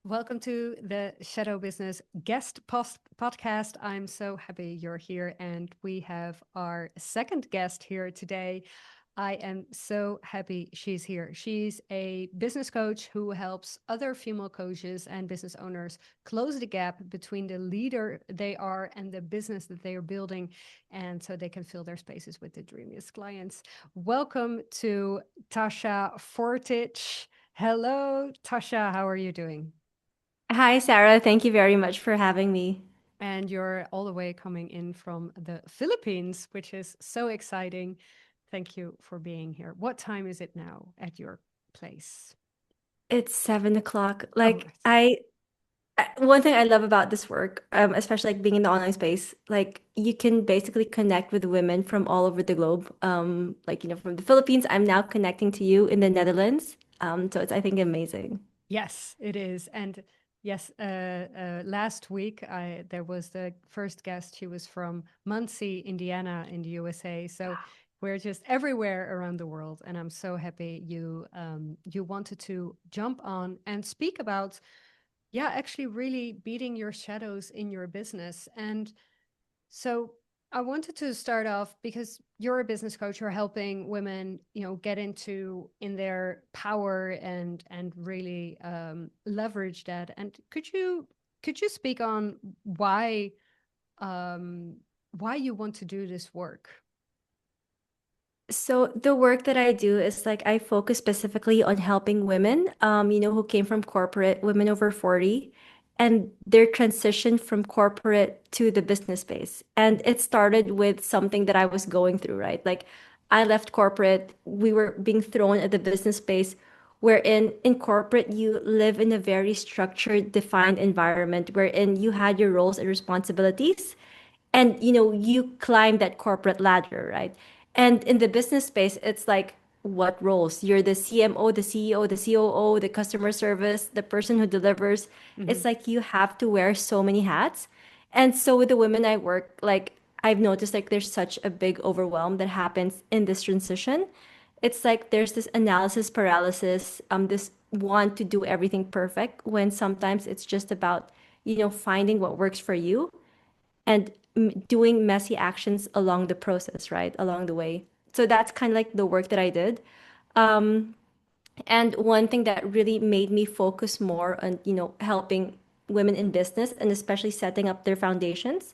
Welcome to the Shadow Business Guest Podcast. I'm so happy you're here, and we have our second guest here today. I am so happy she's here. She's a business coach who helps other female coaches and business owners close the gap between the leader they are and the business that they are building, and so they can fill their spaces with the dreamiest clients. Welcome to Tasha Fortich. Hello, Tasha. How are you doing? Hi, Sarah. Thank you very much for having me. And you're all the way coming in from the Philippines, which is so exciting. Thank you for being here. What time is it now at your place? It's 7 o'clock. Oh, it's One thing I love about this work, especially like being in the online space, like you can basically connect with women from all over the globe. From the Philippines, I'm now connecting to you in the Netherlands. So it's I think amazing. yes, it is. And yes, last week there was the first guest. She was from Muncie, Indiana, in the USA. So we're just everywhere around the world, and I'm so happy you wanted to jump on and speak about, yeah, actually really beating your shadows in your business. And so I wanted to start off because you're a business coach, you're helping women, get into in their power and really leverage that. And could you speak on um, why you want to do this work? So the work that I do is like I focus specifically on helping women, who came from corporate, women over 40, and their transition from corporate to the business space. And it started with something that I was going through, right? Like I left corporate, we were being thrown at the business space, wherein in corporate you live in a very structured, defined environment wherein you had your roles and responsibilities and you climb that corporate ladder, right? And in the business space it's like what roles you're the CMO, the CEO, the COO, the customer service, the person who delivers. It's Hmm. like you have to wear so many hats. And so with the women I work, like I've noticed like there's such a big overwhelm that happens in this transition. It's like there's this analysis paralysis, this want to do everything perfect when sometimes it's just about finding what works for you and doing messy actions along the process, right? Along the way. So that's kind of like the work that I did. And one thing that really made me focus more on, helping women in business and especially setting up their foundations,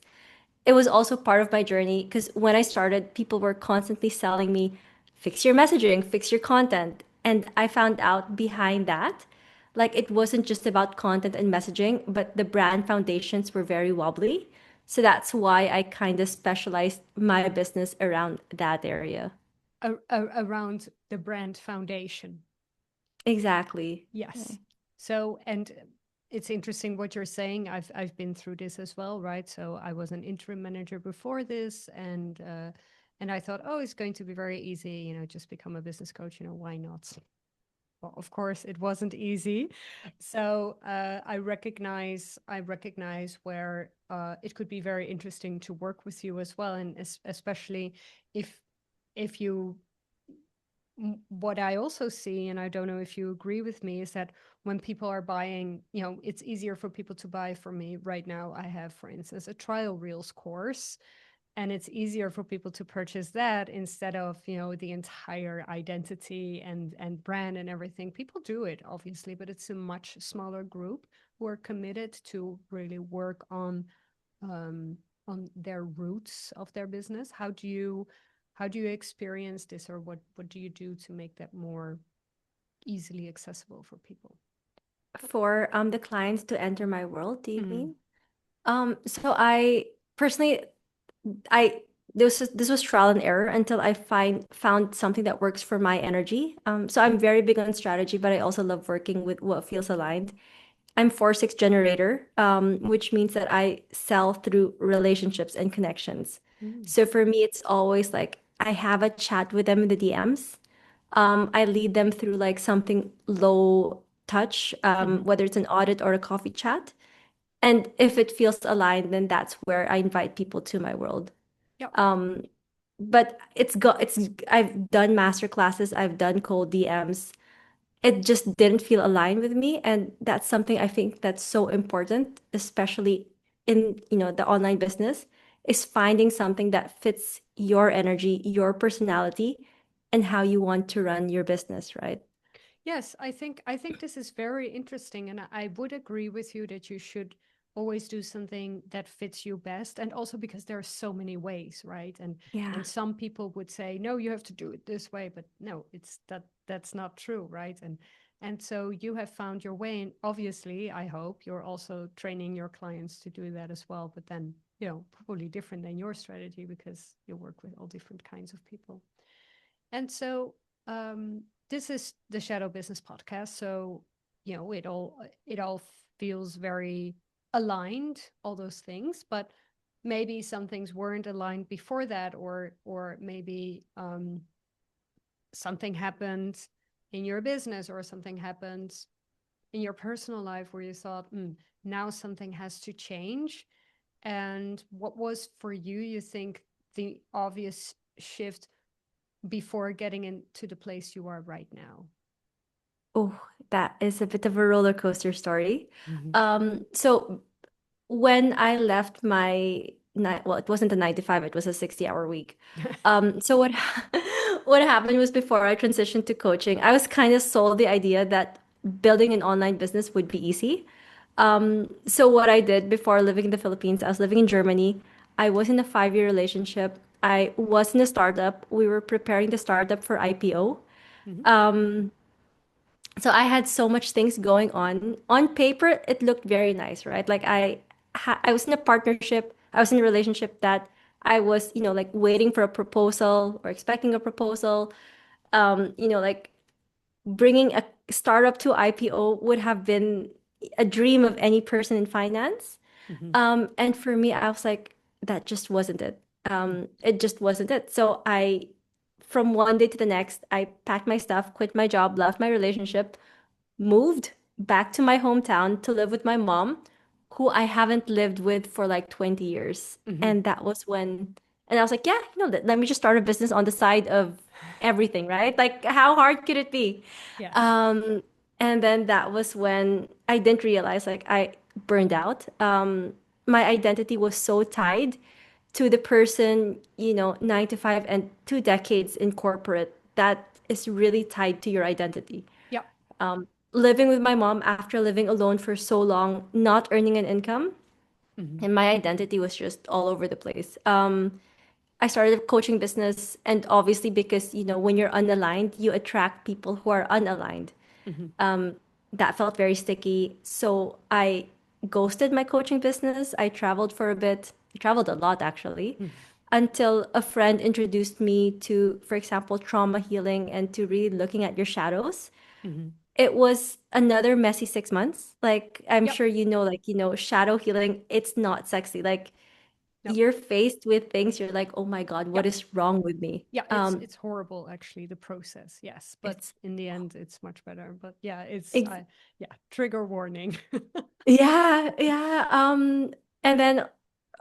it was also part of my journey because when I started, people were constantly selling me, fix your messaging, fix your content. And I found out behind that, like it wasn't just about content and messaging, but the brand foundations were very wobbly. So that's why I kind of specialized my business around that area. Around the brand foundation. Exactly. Yes. So, and it's interesting what you're saying. I've been through this as well, right? So I was an interim manager before this, and I thought, oh, it's going to be very easy, just become a business coach. Why not? Well, of course, it wasn't easy. So I recognize where it could be very interesting to work with you as well, and especially if you what I also see, and I don't know if you agree with me, is that when people are buying, it's easier for people to buy from me right now. I have, for instance, a trial reels course, and it's easier for people to purchase that instead of, the entire identity and brand and everything. People do it, obviously, but it's a much smaller group who are committed to really work um, on their roots of their business. How do you experience this, or what do you do to make that more easily accessible for people? For the clients to enter my world, do you Mm. mean? So I personally I this was trial and error until I found something that works for my energy. So I'm very big on strategy, but I also love working with what feels aligned. I'm 4/6 generator, which means that I sell through relationships and connections. Mm. So for me, it's always like I have a chat with them in the DMs. I lead them through like something low touch, Hmm. whether it's an audit or a coffee chat. And if it feels aligned, then that's where I invite people to my world. Yep. But I've done master classes, I've done cold DMs. it just didn't feel aligned with me. And that's something I think that's so important, especially in, the online business, is finding something that fits your energy, your personality, and how you want to run your business, right? Yes, I think this is very interesting, and I would agree with you that you should always do something that fits you best, and also because there are so many ways, right? And Yeah. some people would say, no, you have to do it this way, but no, that's not true, right? And so you have found your way, and obviously, I hope you're also training your clients to do that as well, but then, probably different than your strategy because you work with all different kinds of people. And so this is the Shadow Business Podcast. So, it all feels very aligned, all those things, but maybe some things weren't aligned before that, or maybe something happened in your business or something happened in your personal life where you thought, now something has to change. And what was for you, you think, the obvious shift before getting into the place you are right now? Oh, that is a bit of a roller coaster story. Hmm. So when I left my well, it wasn't a 9 to 5, it was a 60-hour week. So what what happened was before I transitioned to coaching, I was kind of sold the idea that building an online business would be easy. So what I did before living in the Philippines, I was living in Germany. I was in a 5-year relationship. I was in a startup. We were preparing the startup for IPO. Hmm. So I had so much things going on. On paper, it looked very nice, right? Like I was in a partnership. I was in a relationship that I was, like waiting for a proposal or expecting a proposal. Like bringing a startup to IPO would have been a dream of any person in finance. Hmm. And for me, I was like, that just wasn't it. It just wasn't it. So from one day to the next, I packed my stuff, quit my job, left my relationship, moved back to my hometown to live with my mom, who I haven't lived with for like 20 years. Hmm. And that was when, and I was like, yeah, let me just start a business on the side of everything, right? Like, how hard could it be? Yes. Um, and then that was when I didn't realize, like, I burned out. My identity was so tied to the person, 9 to 5 and 2 decades in corporate, that is really tied to your identity. Yep. Living with my mom after living alone for so long, not earning an income, Hmm. and my identity was just all over the place. I started a coaching business, and obviously, because when you're unaligned, you attract people who are unaligned. Hmm. That felt very sticky, so I ghosted my coaching business. I traveled for a bit, I traveled a lot actually, until a friend introduced me to, for example, trauma healing and to really looking at your shadows. Hmm. It was another messy 6 months. Like, I'm Yep. sure shadow healing, it's not sexy. Like, Yep. you're faced with things, you're like, oh my God, what Yep. is wrong with me? Yeah, it's horrible actually, the process. Yes, but It's in the end it's much better. But yeah, ex yeah, trigger warning. yeah, yeah. And then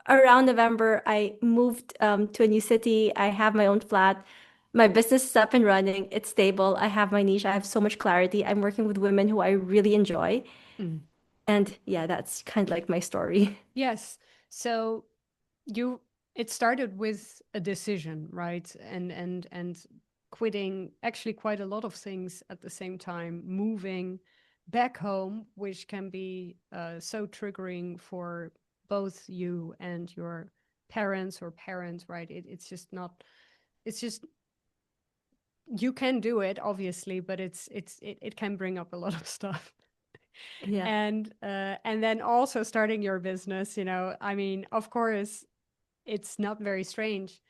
around November, I moved to a new city. I have my own flat. My business is up and running. It's stable. I have my niche. I have so much clarity. I'm working with women who I really enjoy. Mm. And yeah, that's kind of like my story. Yes. So you it started with a decision, right? And quitting actually quite a lot of things at the same time, moving back home, which can be so triggering for both you and your parents, right? It's just not, it's just, you can do it obviously, but it can bring up a lot of stuff. Yeah. And then also starting your business, I mean, of course, it's not very strange.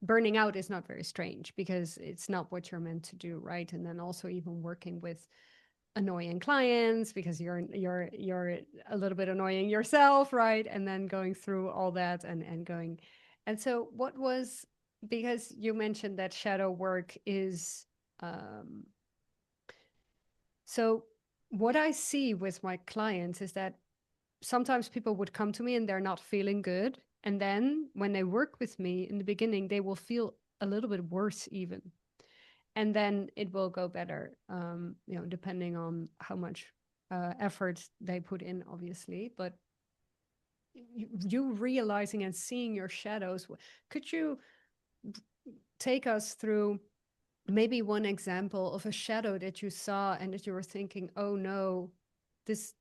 Burning out is not very strange because it's not what you're meant to do, right? And then also even working with annoying clients because you're a little bit annoying yourself, right? And then going through all that and going. And so what was, because you mentioned that shadow work is, um so what I see with my clients is that sometimes people would come to me and they're not feeling good. And then when they work with me in the beginning, they will feel a little bit worse even. and then it will go better, depending on how much effort they put in, obviously. But you realizing and seeing your shadows, could you take us through maybe one example of a shadow that you saw and that you were thinking, oh no, this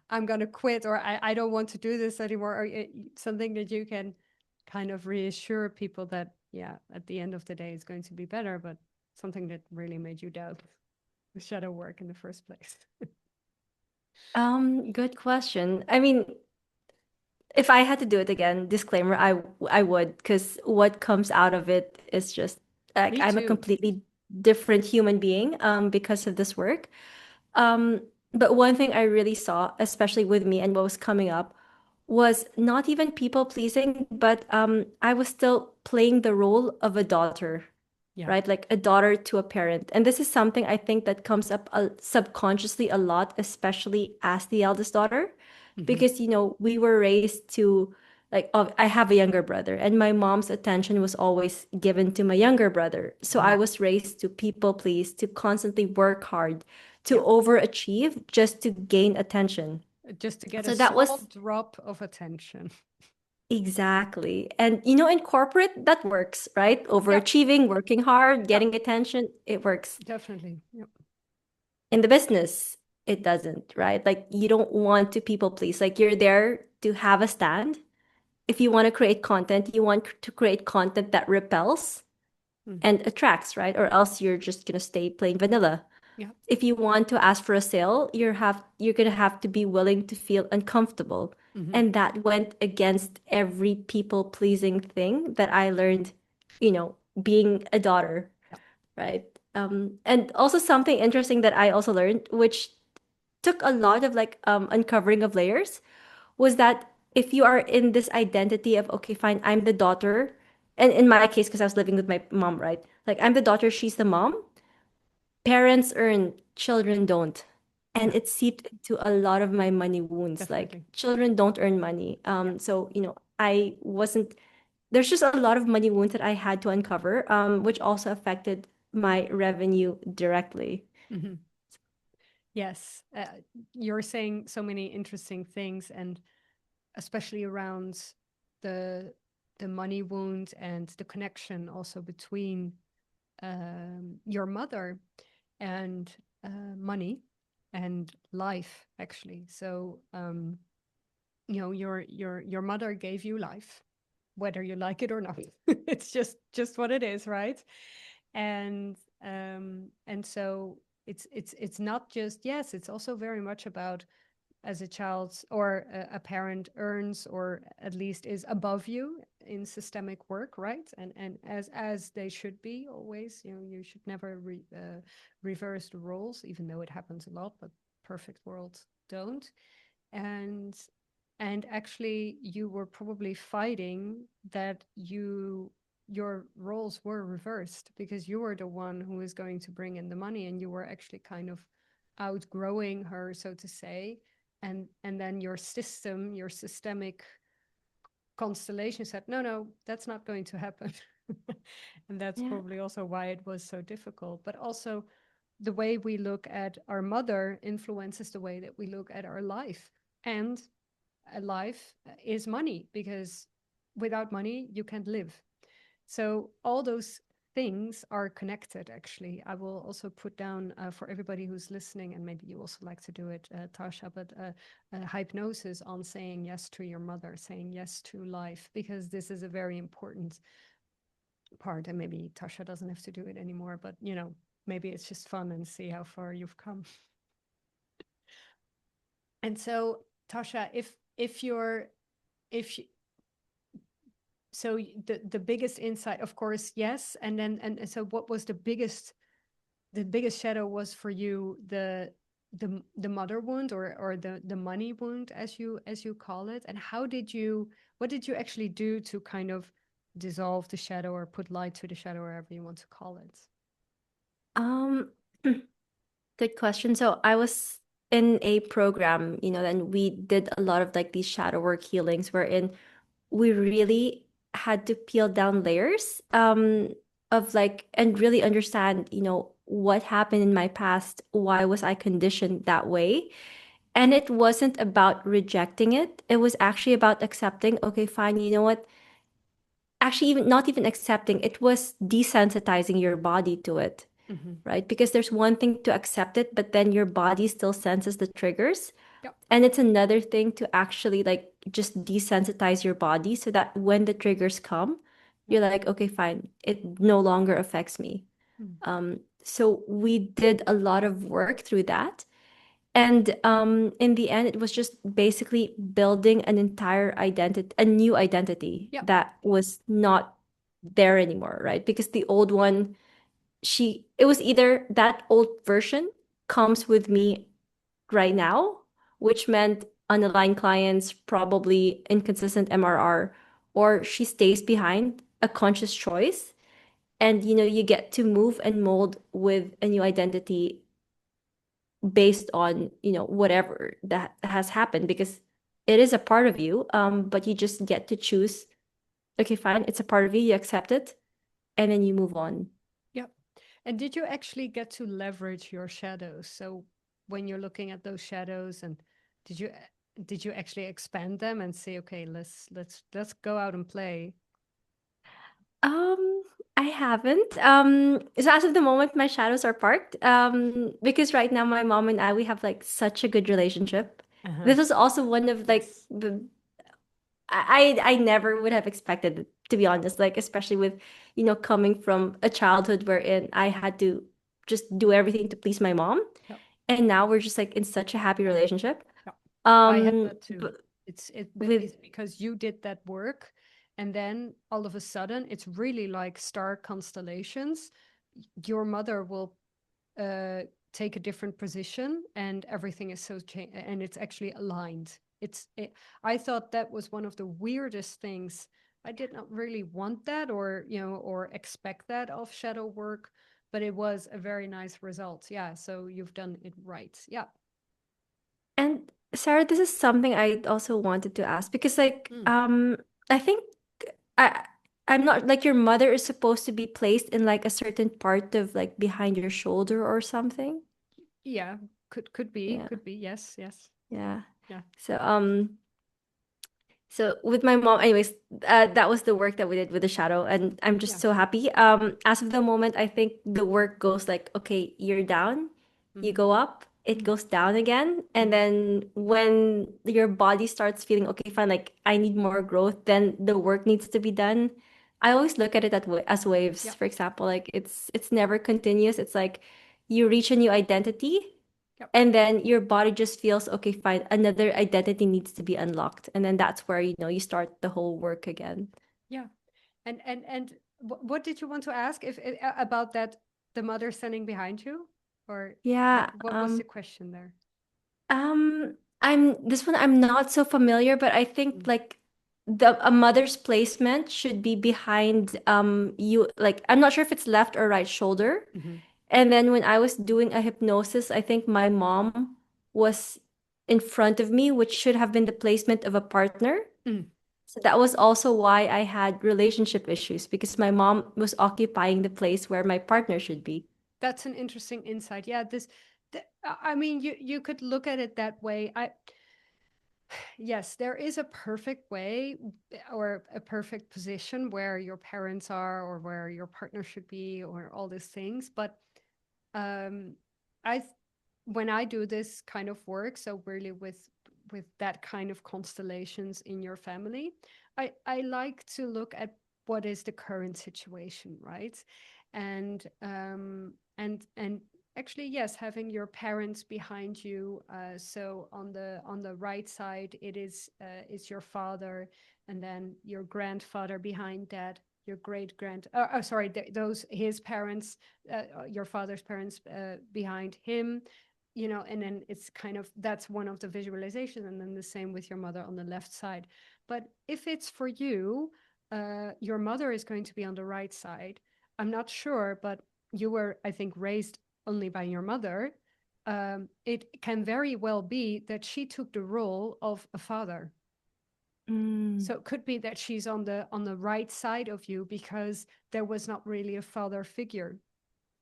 I'm gonna quit, or I don't want to do this anymore, or something that you can kind of reassure people that, yeah, at the end of the day it's going to be better, but something that really made you doubt the shadow work in the first place. Good question. I mean, if I had to do it again, disclaimer, I would, because what comes out of it is just like Me I'm a too. completely different human being because of this work. Um, but one thing I really saw, especially with me and what was coming up, was not even people pleasing, but I was still playing the role of a daughter, Yeah. right? Like a daughter to a parent. And this is something I think that comes up subconsciously a lot, especially as the eldest daughter, Hmm. because, we were raised to, like, I have a younger brother, and my mom's attention was always given to my younger brother. So Hmm. I was raised to people please, to constantly work hard, to Yeah. overachieve just to gain attention. Just to get a So that small was drop of attention. exactly. And in corporate, that works, right? Yep. Overachieving, working hard, Yep. getting attention, it works. Definitely. Yep. In the business, it doesn't, right? Like you don't want to people please. Like you're there to have a stand. If you want to create content, you want to create content that repels Mm. and attracts, right? Or else you're just gonna stay plain vanilla. Yeah. If you want to ask for a sale, you're gonna have to be willing to feel uncomfortable. Hmm. And that went against every people pleasing thing that I learned, being a daughter, Yeah. right? And also something interesting that I also learned, which took a lot of like uncovering of layers, was that if you are in this identity of, okay, fine, I'm the daughter, and in my case, because I was living with my mom, right? Like I'm the daughter, she's the mom. Parents earn, children don't. And Yeah. it seeped into a lot of my money wounds. Like Definitely. children don't earn money. Yeah. So, I wasn't, there's just a lot of money wounds that I had to uncover, which also affected my revenue directly. Hmm. Yes. You're saying so many interesting things, and especially around the the money wound and the connection also between your mother and money and life, actually. So your mother gave you life, whether you like it or not. It's just what it is, right? And so it's not just, yes, it's also very much about, as a child or a parent earns, or at least is above you in systemic work, right? And as they should be always, you should never reverse the roles, even though it happens a lot, but perfect worlds don't. And and actually you were probably fighting that your roles were reversed, because you were the one who was going to bring in the money, and you were actually kind of outgrowing her, so to say. And then your system, your systemic constellation said, no, no, that's not going to happen. And that's Yeah. probably also why it was so difficult. But also, the way we look at our mother influences the way that we look at our life. And a life is money, because without money you can't live. So all those things are connected, actually. I will also put down, for everybody who's listening, and maybe you also like to do it, Tasha, but hypnosis on saying yes to your mother, saying yes to life, because this is a very important part. And maybe Tasha doesn't have to do it anymore, but maybe it's just fun, and see how far you've come. And so, Tasha, if you're if you, so the biggest insight, of course, yes. And then, and so what was the biggest shadow was for you, the mother wound, or the money wound, as you call it. And what did you actually do to kind of dissolve the shadow, or put light to the shadow, wherever you want to call it? Um, Good question. So I was in a program, and we did a lot of like these shadow work healings wherein we really had to peel down layers. of like, and really understand, what happened in my past, why was I conditioned that way. And it wasn't about rejecting it. It was actually about accepting, okay, fine, you know what? Actually, even not even accepting, it was desensitizing your body to it, Mm-hmm. right? Because there's one thing to accept it, but then your body still senses the triggers. Yep. And it's another thing to actually like just desensitize your body so that when the triggers come, Yep. you're like, okay, fine, it no longer affects me. Mm. So we did a lot of work through that. And in the end, it was just basically building an entire identity, a new identity Yep. that was not there anymore, right? Because the old one, it was either that old version comes with me right now, which meant unaligned clients, probably inconsistent MRR, or she stays behind, a conscious choice. And you get to move and mold with a new identity based on whatever that has happened, because it is a part of you, but you just get to choose, okay, fine, it's a part of you, you accept it, and then you move on. Yep. And did you actually get to leverage your shadows? So when you're looking at those shadows, and did you did you actually expand them and say, okay, let's go out and play? um I haven't. So as of the moment, my shadows are parked, because right now my mom and I, we have like such a good relationship. Uh-huh. This was also one of like Yes. the I never would have expected it, to be honest, like especially with coming from a childhood wherein I had to just do everything to please my mom, Yep. and now we're just like in such a happy relationship. Yep. I had that too. But It's with because you did that work, and then all of a sudden it's really like star constellations. Your mother will uh, take a different position, and everything is and it's actually aligned. I thought that was one of the weirdest things. I did not really want that, or or expect that of shadow work, but it was a very nice result. Yeah, so you've done it right. Yeah. And Sarah, this is something I also wanted to ask, because like Mm. I think I I'm not like, your mother is supposed to be placed in like a certain part of like behind your shoulder or something. Yeah, Yeah. could be. Yes, yes. Yeah. Yeah. So with my mom, anyways, that was the work that we did with the shadow, and I'm just Yeah. so happy. As of the moment, I think the work goes like, okay, you're down, you Mm-hmm. go up, it Mm-hmm. goes down again, and Mm-hmm. then when your body starts feeling okay, fine, like I need more growth, then the work needs to be done. I always look at it as waves. Yeah. For example, like it's never continuous. It's like you reach a new identity, Yeah. and then your body just feels, okay, fine, another identity needs to be unlocked, and then that's where you start the whole work again. Yeah. And what did you want to ask if about that, the mother standing behind you, or Yeah. what was the question there? I'm this one, I'm not so familiar, but I think Mm. like the a mother's placement should be behind you, like I'm not sure if it's left or right shoulder. Mm-hmm. And then when I was doing a hypnosis, I think my mom was in front of me, which should have been the placement of a partner. Mm. So that was also why I had relationship issues, because my mom was occupying the place where my partner should be. That's an interesting insight. Yeah, I mean, you could look at it that way. Yes, there is a perfect way, or a perfect position where your parents are, or where your partner should be, or all these things. But um, I, th- when I do this kind of work, so really with that kind of constellations in your family, I like to look at what is the current situation, right? And actually, yes, having your parents behind you. So on the right side, is your father, and then your grandfather behind that, your great grand. Oh, sorry, those his parents, your father's parents behind him. And then it's kind of, that's one of the visualizations, and then the same with your mother on the left side. But if it's for you, your mother is going to be on the right side. I'm not sure, but you were, I think, raised only by your mother. It can very well be that she took the role of a father. Mm. So it could be that she's on the right side of you because there was not really a father figure.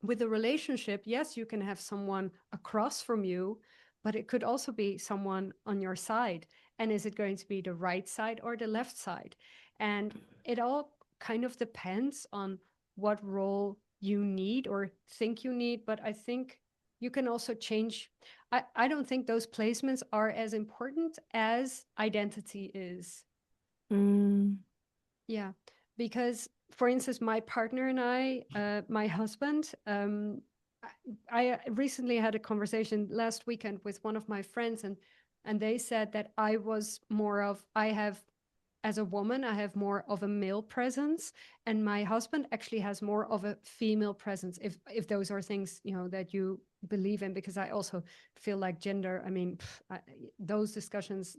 With a relationship, yes, you can have someone across from you, but it could also be someone on your side. And is it going to be the right side or the left side? And it all kind of depends on what role you need or think you need. But I think you can also change. I don't think those placements are as important as identity is. Mm. Yeah, because for instance, my partner and I, my husband, I recently had a conversation last weekend with one of my friends, and they said that I was more of I have as a woman, I have more of a male presence, and my husband actually has more of a female presence. If those are things that you believe in, because I also feel like gender. I mean, those discussions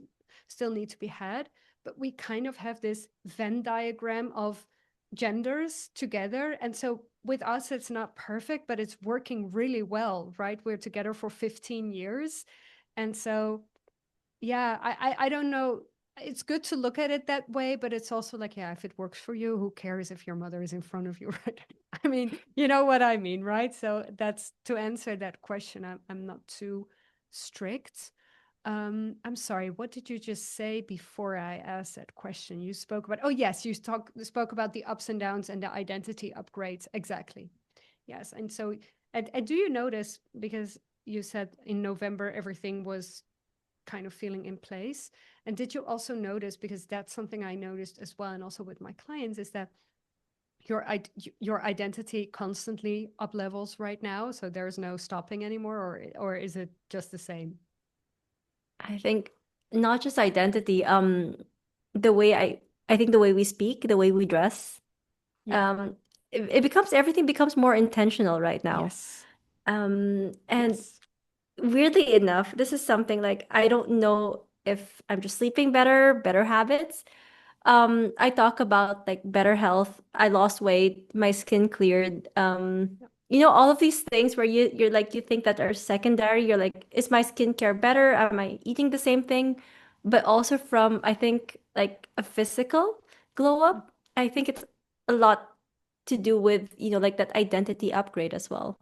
still need to be had, but we kind of have this Venn diagram of genders together, and so with us, it's not perfect, but it's working really well, right? We're together for 15 years, and so yeah, I don't know. It's good to look at it that way, but it's also like, yeah, if it works for you, who cares if your mother is in front of you, right? I mean, you know what I mean, right? So that's to answer that question. I'm not too strict. I'm sorry, what did you just say before I asked that question? You spoke about, oh yes, spoke about the ups and downs and the identity upgrades. Exactly. Yes. And so, and do you notice, because you said in November everything was kind of feeling in place. And did you also notice, because that's something I noticed as well, and also with my clients, is that your your identity constantly up levels right now, so there's no stopping anymore, or is it just the same? I think not just identity, the way I think the way we speak, the way we dress, Yeah. um, it becomes everything becomes more intentional right now. Yes. And Yes. weirdly enough, this is something like I don't know if I'm just sleeping better, better habits. I talk about like better health. I lost weight, my skin cleared. Yeah. All of these things where you're like you think that are secondary. You're like, is my skincare better? Am I eating the same thing? But also from I think like a physical glow Mm. up. I think it's a lot to do with, like that identity upgrade as well.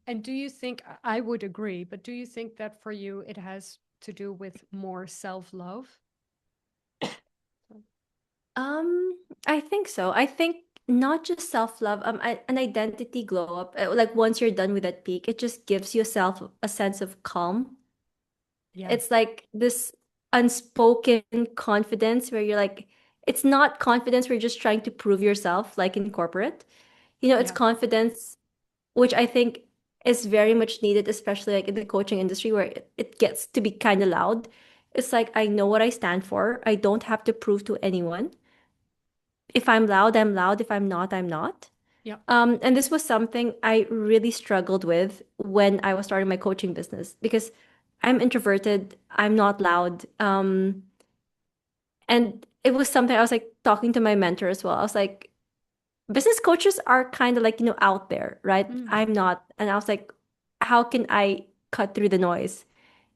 And do you think, I would agree, but do you think that for you it has to do with more self-love? I think so. I think not just self-love, an identity glow up. Like once you're done with that peak, it just gives yourself a sense of calm. Yeah. It's like this unspoken confidence where you're like, it's not confidence where you're just trying to prove yourself, like in corporate. It's Yeah. confidence, which I think is very much needed, especially like in the coaching industry where it gets to be kind of loud. It's like, I know what I stand for. I don't have to prove to anyone. If I'm loud, I'm loud. If I'm not, I'm not. Yeah. And this was something I really struggled with when I was starting my coaching business because I'm introverted, I'm not loud. And it was something I was like talking to my mentor as well. I was like, business coaches are kind of like, out there, right? Mm. I'm not. And I was like, how can I cut through the noise?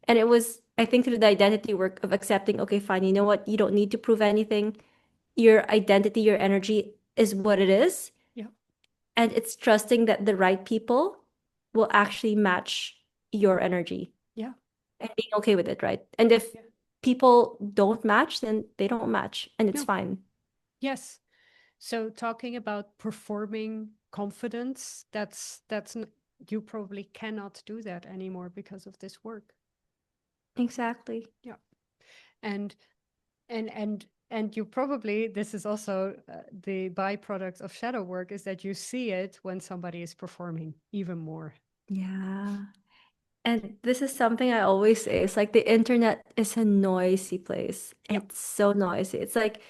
And it was, I think, through the identity work of accepting, okay, fine, you know what? You don't need to prove anything. Your identity, your energy is what it is. Yeah. And it's trusting that the right people will actually match your energy Yeah. and being okay with it, right? And if Yeah. people don't match, then they don't match and it's No. fine. Yes. So talking about performing confidence, you probably cannot do that anymore because of this work. Exactly. Yeah. And and you probably, this is also the byproduct of shadow work, is that you see it when somebody is performing even more. Yeah. And this is something I always say. It's like the internet is a noisy place. Yeah. It's so noisy. It's like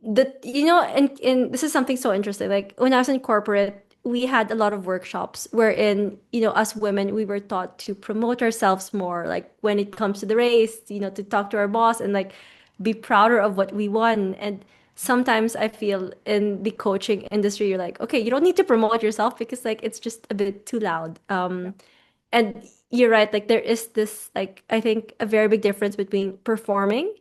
and this is something so interesting. Like when I was in corporate, we had a lot of workshops wherein, us women, we were taught to promote ourselves more, like when it comes to the race, to talk to our boss and like be prouder of what we won. And sometimes I feel in the coaching industry, you're like, okay, you don't need to promote yourself because like it's just a bit too loud. Yeah. And you're right, like there is this like I think a very big difference between performing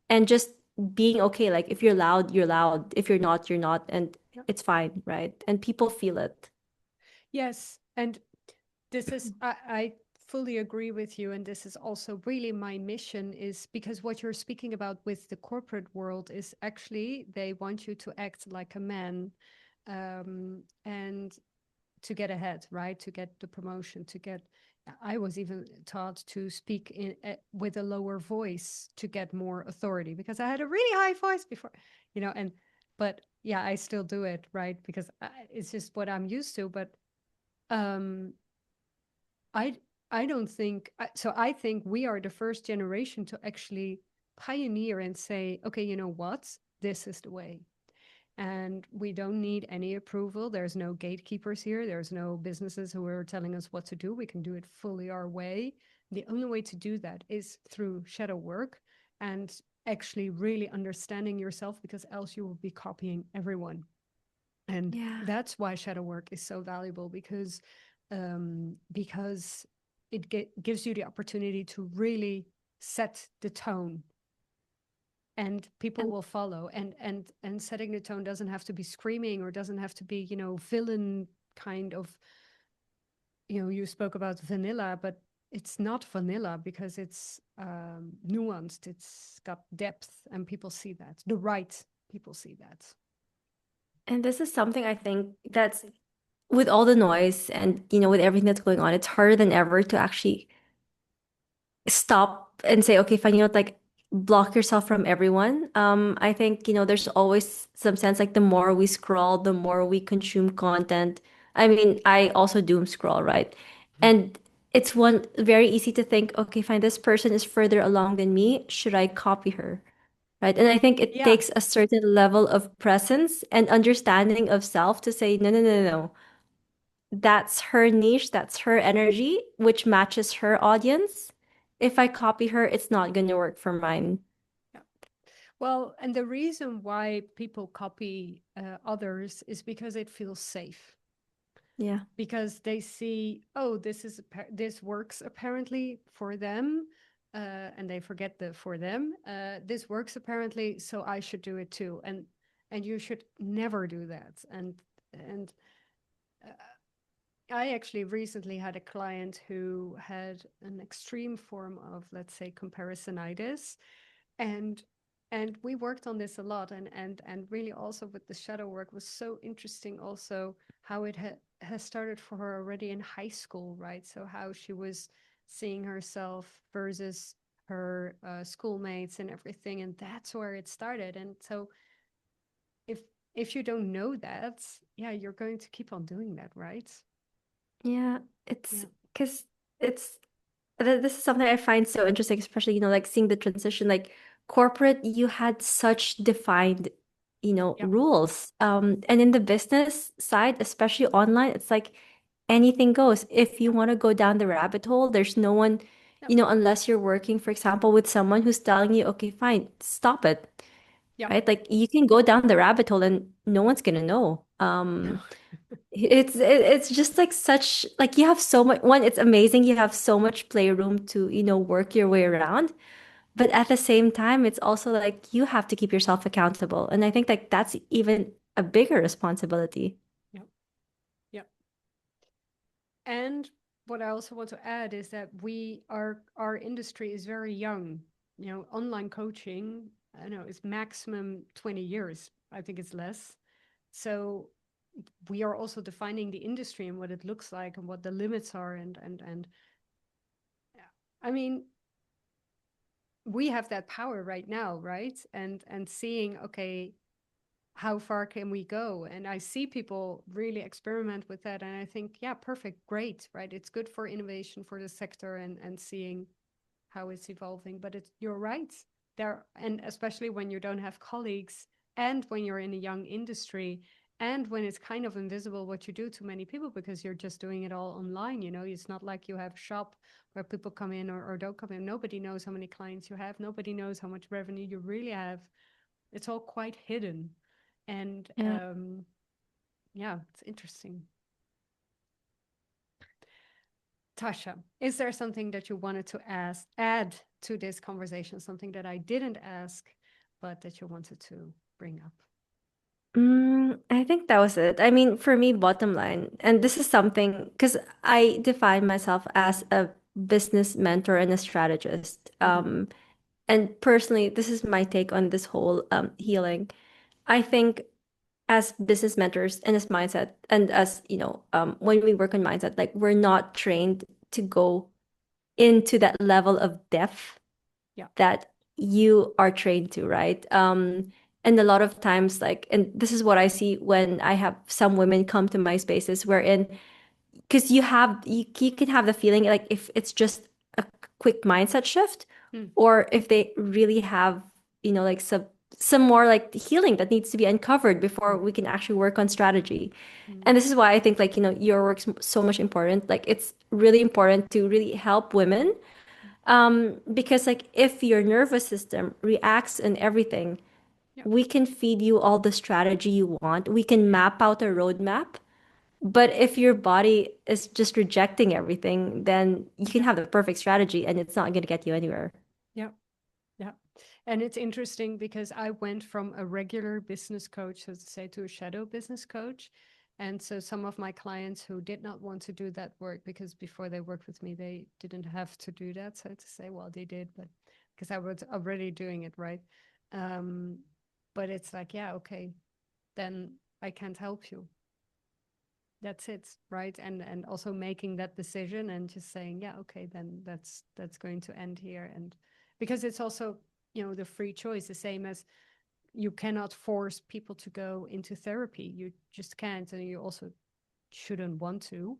and just being okay. Like if you're loud, you're loud. If you're not, you're not, and Yeah. it's fine, right? And people feel it. Yes. And this is, I fully agree with you. And this is also really my mission, is because what you're speaking about with the corporate world is actually they want you to act like a man, and to get ahead, right? To get the promotion, to get. I was even taught to speak with a lower voice to get more authority because I had a really high voice before, and but yeah, I still do it, right? Because it's just what I'm used to. But um, I I don't think so. I think we are the first generation to actually pioneer and say, okay, you know what? This is the way. And we don't need any approval. There's no gatekeepers here. There's no businesses who are telling us what to do. We can do it fully our way. The only way to do that is through shadow work and actually really understanding yourself, because else you will be copying everyone. And Yeah. that's why shadow work is so valuable, because it gives you the opportunity to really set the tone, and people And will follow. And setting the tone doesn't have to be screaming, or doesn't have to be, villain kind of. You spoke about vanilla, but it's not vanilla, because it's nuanced, it's got depth, and people see that. The right people see that. and this is something I think that's with all the noise and with everything that's going on, it's harder than ever to actually stop and say, okay, fine, like block yourself from everyone. I think, there's always some sense like the more we scroll, the more we consume content. I mean, I also doom scroll, right? And it's one very easy to think, okay, fine, this person is further along than me. Should I copy her? Right. And I think it Yeah. takes a certain level of presence and understanding of self to say, no, no, no, no, no. That's her niche, that's her energy, which matches her audience. If I copy her, it's not going to work for mine. Yeah. Well, and the reason why people copy others is because it feels safe, Yeah. because they see, oh, this works apparently for them, and they forget the for them. This works apparently, so I should do it too. And you should never do that. And uh, I actually recently had a client who had an extreme form of, let's say, comparisonitis, and we worked on this a lot, and really also with the shadow work was so interesting, also how it has started for her already in high school, right? So how she was seeing herself versus her schoolmates and everything, and that's where it started. And so if if you don't know that, yeah, you're going to keep on doing that, right? Yeah. It's Yeah. because it's this is something I find so interesting, especially, like seeing the transition, like corporate, you had such defined, Yeah. rules. And in the business side, especially online, it's like anything goes. If you Yeah. want to go down the rabbit hole, there's no one, Yeah. unless you're working, for example, with someone who's telling you, okay, fine, stop it, Yeah. right? Like you can go down the rabbit hole and no one's gonna know. No. It's just like such like you have so much one, it's amazing you have so much playroom to, work your way around. But at the same time, it's also like you have to keep yourself accountable. And I think like that's even a bigger responsibility. Yeah. Yeah. And what I also want to add is that our industry is very young. Online coaching, I know, is maximum 20 years. I think it's less. So we are also defining the industry and what it looks like and what the limits are, and yeah. I mean, we have that power right now, right? And seeing, okay, how far can we go? And I see people really experiment with that, and I think, yeah, perfect, great, right? It's good for innovation for the sector, and seeing how it's evolving. But you're right there, and especially when you don't have colleagues, and when you're in a young industry, and when it's kind of invisible what you do to many people, because you're just doing it all online. It's not like you have a shop where people come in, or don't come in. Nobody knows how many clients you have. Nobody knows how much revenue you really have. It's all quite hidden. And Yeah. yeah, it's interesting. Tasha, is there something that you wanted to add to this conversation, something that I didn't ask, but that you wanted to bring up? I think that was it. I mean, for me, bottom line, and this is something because I define myself as a business mentor and a strategist. Hmm. And personally, this is my take on this whole healing. I think as business mentors and as mindset, and as when we work on mindset, like we're not trained to go into that level of depth Yeah. that you are trained to, right? And a lot of times, like, and this is what I see when I have some women come to my spaces, wherein because you can have the feeling like if it's just a quick mindset shift, Mm. or if they really have like some more like healing that needs to be uncovered before Mm. we can actually work on strategy. Mm. And this is why I think like your work's so much important. Like it's really important to really help women, because like if your nervous system reacts in everything, Yeah. we can feed you all the strategy you want. We can map out a roadmap. But if your body is just rejecting everything, then you can Yeah. have the perfect strategy and it's not going to get you anywhere. Yeah. Yeah. And it's interesting because I went from a regular business coach, so to say, to a shadow business coach. And so some of my clients who did not want to do that work, because before they worked with me, they didn't have to do that, so to say. Well, they did, but because I was already doing it, right? Um, but it's like, yeah, okay, then I can't help you. That's it, right? And also making that decision and just saying, yeah, okay, then that's going to end here. And because it's also, the free choice, the same as you cannot force people to go into therapy. You just can't, and you also shouldn't want to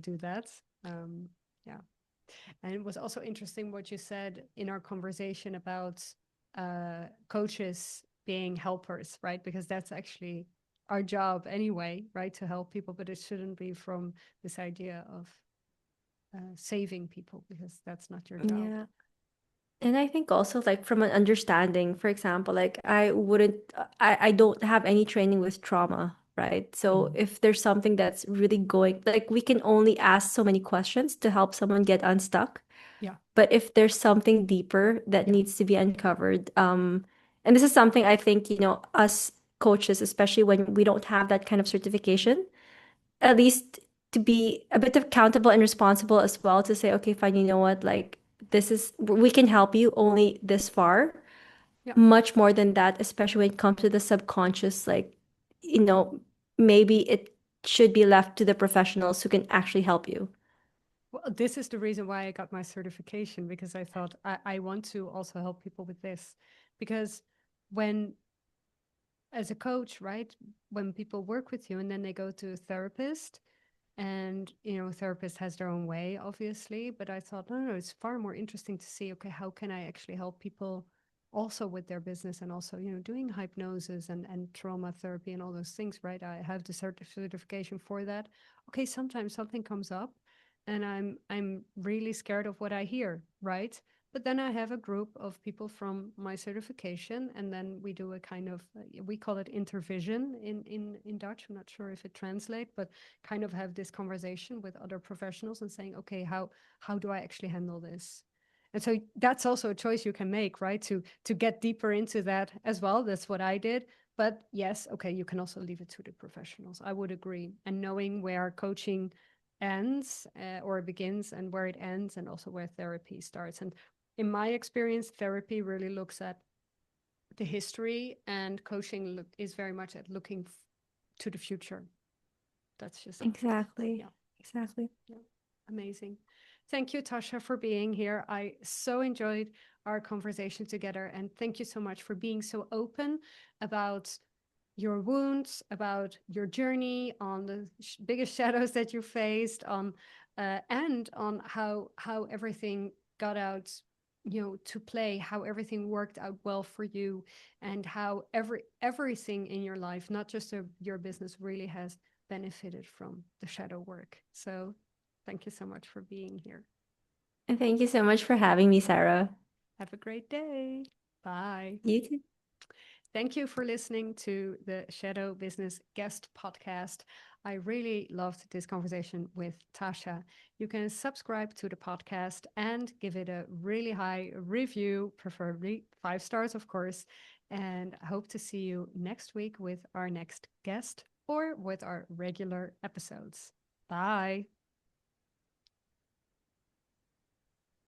do that. Yeah. And it was also interesting what you said in our conversation about coaches being helpers, right? Because that's actually our job anyway, right? To help people, but it shouldn't be from this idea of saving people, because that's not your job. Yeah. And I think also like from an understanding, for example, like I don't have any training with trauma, right? So Mhm. if there's something that's really going, like we can only ask so many questions to help someone get unstuck. Yeah, But if there's something deeper that yeah, needs to be uncovered, and this is something I think, us coaches, especially when we don't have that kind of certification, at least to be a bit accountable and responsible as well to say, okay, fine, you know what, like we can help you only this far, yeah. much more than that, especially when it comes to the subconscious, like, you know, maybe it should be left to the professionals who can actually help you. Well, this is the reason why I got my certification, because I thought I want to also help people with this. Because when, as a coach, right, when people work with you and then they go to a therapist, and a therapist has their own way, obviously, but I thought, no, no, it's far more interesting to see, okay, how can I actually help people also with their business, and also doing hypnosis and trauma therapy and all those things, right? I have the certification for that. Okay, sometimes something comes up and I'm really scared of what I hear, right? But then I have a group of people from my certification, and then we do a kind of we call it intervision in Dutch. I'm not sure if it translates, but kind of have this conversation with other professionals and saying, okay, how do I actually handle this? And so that's also a choice you can make, right? To get deeper into that as well. That's what I did. But yes, okay, you can also leave it to the professionals. I would agree. And knowing where coaching ends or begins, and where it ends, and also where therapy starts. And in my experience, therapy really looks at the history, and coaching is very much at looking to the future. That's just, Exactly. yeah, Exactly. yeah, amazing. Thank you, Tasha, for being here. I so enjoyed our conversation together, and thank you so much for being so open about your wounds, about your journey, on the biggest shadows that you faced, on and on how everything got out, to play, how everything worked out well for you, and how everything in your life, not just your business, really has benefited from the shadow work. So, thank you so much for being here. And thank you so much for having me, Sarah. Have a great day. Bye. You too. Thank you for listening to the Shadow Business Guest Podcast. I really loved this conversation with Tasha. You can subscribe to the podcast and give it a really high review, preferably 5 stars, of course. And I hope to see you next week with our next guest or with our regular episodes. Bye.